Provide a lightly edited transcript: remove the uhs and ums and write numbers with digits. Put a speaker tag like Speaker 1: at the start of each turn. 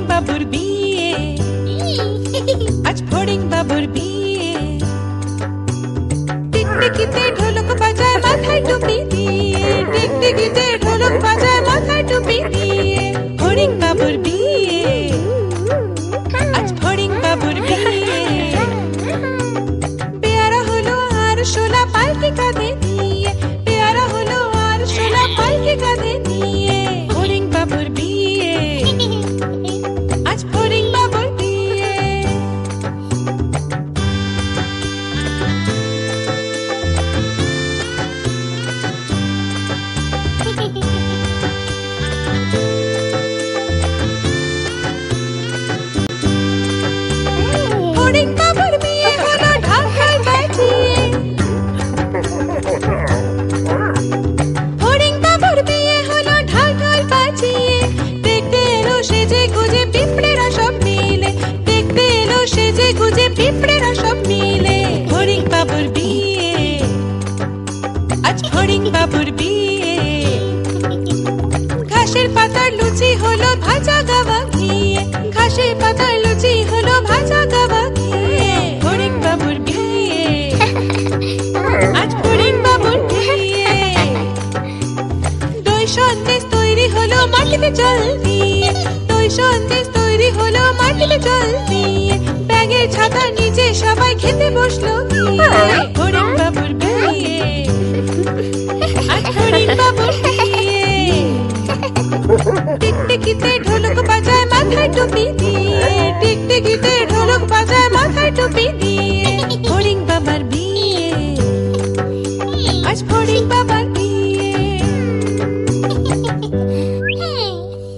Speaker 1: বাবুর বিয়ে, আজ ফড়িং বাবুর বিয়ে। টিকটিকিতে ঢোলক বাজায় মাথায় টুপি দিয়ে, টিকটিকিতে ঢোলক বাজায় মাথায় টুপি দিয়ে। ফড়িং বাবুর বিয়ে, আজ ফড়িং বাবুর বিয়ে। পেয়ারা হলো আর শোলা পালকি কাঁধে নিয়ে, পেয়ারা হলো আর শোলা পালকি কাঁধে নিয়ে। ফড়িং বাবুর বিয়ে, আজ ফড়িং বাবুর বিয়ে। ফড়িং বাবুর বিয়ে হলো ঢাক ঢাক বাজিয়ে, ফড়িং বাবুর বিয়ে হলো ঢাক ঢাক বাজিয়ে। দেখতে এলো সেজে গুজে পিঁপড়েরা সব মিলে, দেখতে এলো সেজে গুজে পিঁপড়েরা সব মিলে। ফড়িং বাবুর বিয়ে, আজ ফড়িং বাবুর বিয়ে। ঘাসের পাতার লুচি হলো ভাজা গাওয়া ঘিয়ে, ঘাসের পাতার লুচি হলো ভাজা গাওয়া ঘিয়ে। ফড়িং বাবুর বিয়ে, আজ ফড়িং বাবুর বিয়ে। দই সন্দেশ তৈরি হলো মাটিতে জল দিয়ে, দই সন্দেশ তৈরি হলো মাটিতে জল দিয়ে। ব্যাগের ছাতার নিচে সবাই খেতে বসলো গিয়ে। ফড়িং বাবুর বিয়ে, আজ ফড়িং বাবুর বিয়ে। টিকটিকিতে ঢোলক বাজায় মাথায় টুপি দিয়ে, টিকটিকিতে ঢোলক বাজায় মাথায় টুপি দিয়ে।